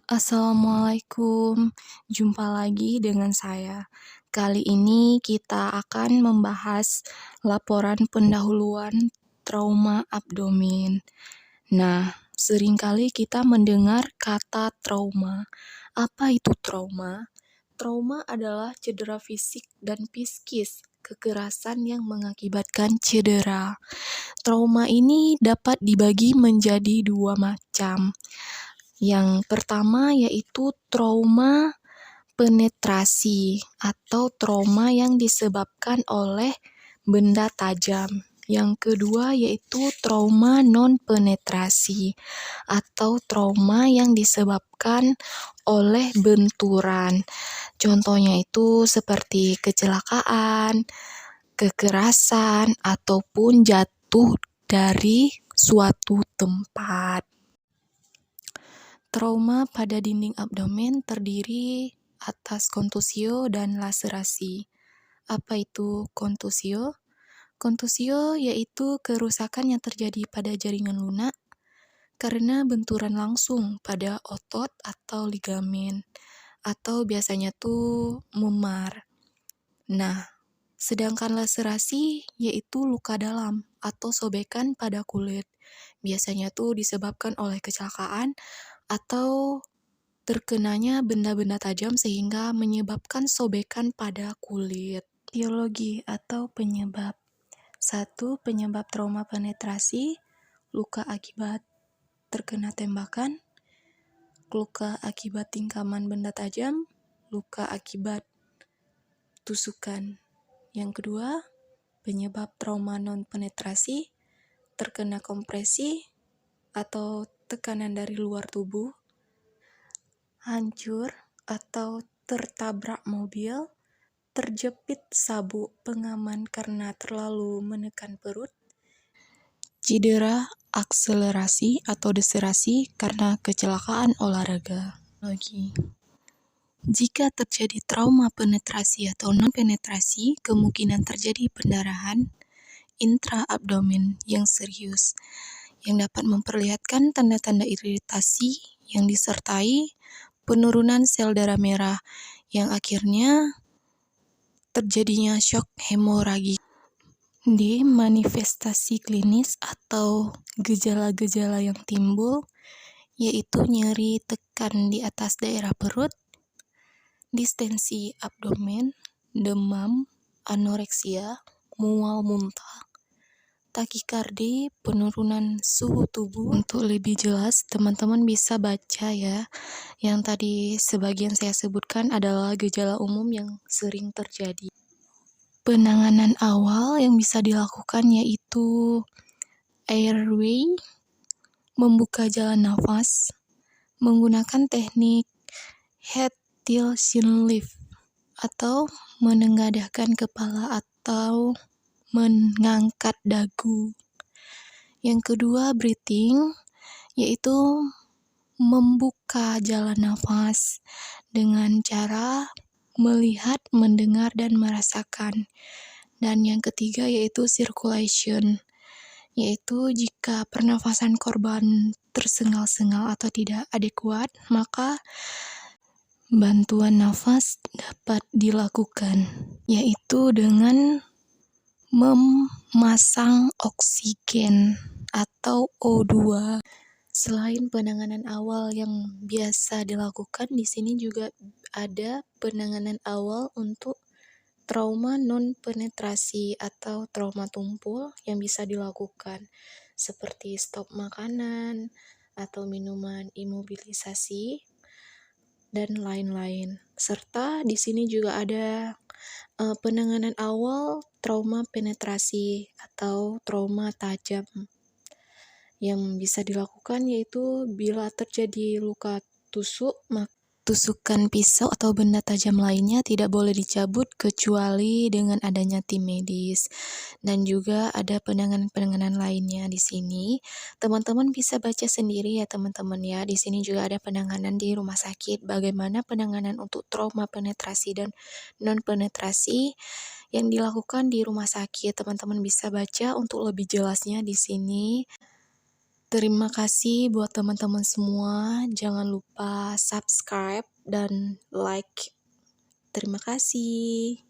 Assalamualaikum, jumpa lagi dengan saya. Kali ini kita akan membahas laporan pendahuluan trauma abdomen. Nah, seringkali kita mendengar kata trauma. Apa itu trauma? Trauma adalah cedera fisik dan psikis, kekerasan yang mengakibatkan cedera. Trauma ini dapat dibagi menjadi dua macam. Yang pertama yaitu trauma penetrasi atau trauma yang disebabkan oleh benda tajam. Yang kedua yaitu trauma non-penetrasi atau trauma yang disebabkan oleh benturan. Contohnya itu seperti kecelakaan, kekerasan, ataupun jatuh dari suatu tempat. Trauma pada dinding abdomen terdiri atas kontusio dan laserasi. Apa itu kontusio? Kontusio yaitu kerusakan yang terjadi pada jaringan lunak karena benturan langsung pada otot atau ligamen, atau biasanya tuh memar. Nah, sedangkan laserasi yaitu luka dalam atau sobekan pada kulit. Biasanya tuh disebabkan oleh kecelakaan atau terkenanya benda-benda tajam sehingga menyebabkan sobekan pada kulit. Etiologi atau penyebab. 1. Penyebab trauma penetrasi, luka akibat terkena tembakan, luka akibat tingkaman benda tajam, luka akibat tusukan. Yang kedua, penyebab trauma non-penetrasi, terkena kompresi atau tekanan dari luar tubuh, hancur atau tertabrak mobil, terjepit sabuk pengaman karena terlalu menekan perut, cedera akselerasi atau deserasi karena kecelakaan olahraga. Jika terjadi trauma penetrasi atau non-penetrasi, kemungkinan terjadi pendarahan intraabdomen yang serius, yang dapat memperlihatkan tanda-tanda iritasi yang disertai penurunan sel darah merah, yang akhirnya terjadinya shock hemoragik. D. Manifestasi klinis atau gejala-gejala yang timbul, yaitu nyeri tekan di atas daerah perut, distensi abdomen, demam, anoreksia, mual muntah, takikardi, penurunan suhu tubuh. Untuk lebih jelas, teman-teman bisa baca ya. Yang tadi sebagian saya sebutkan adalah gejala umum yang sering terjadi. Penanganan awal yang bisa dilakukan yaitu airway, membuka jalan nafas, menggunakan teknik head tilt chin lift atau menengadahkan kepala atau mengangkat dagu. Yang kedua, breathing, yaitu membuka jalan nafas dengan cara melihat, mendengar, dan merasakan. Dan yang ketiga yaitu circulation, yaitu jika pernafasan korban tersengal-sengal atau tidak adekuat, maka bantuan nafas dapat dilakukan, yaitu dengan memasang oksigen atau O2. Selain penanganan awal yang biasa dilakukan, di sini juga ada penanganan awal untuk trauma non-penetrasi atau trauma tumpul yang bisa dilakukan, seperti stop makanan atau minuman imobilisasi dan lain-lain. Serta di sini juga ada penanganan awal trauma penetrasi atau trauma tajam yang bisa dilakukan, yaitu bila terjadi luka tusuk, tusukan pisau atau benda tajam lainnya tidak boleh dicabut kecuali dengan adanya tim medis. Dan juga ada penanganan-penanganan lainnya di sini. Teman-teman bisa baca sendiri ya teman-teman ya. Di sini juga ada penanganan di rumah sakit. Bagaimana penanganan untuk trauma penetrasi dan non-penetrasi yang dilakukan di rumah sakit. Teman-teman bisa baca untuk lebih jelasnya di sini. Terima kasih buat teman-teman semua. Jangan lupa subscribe dan like. Terima kasih.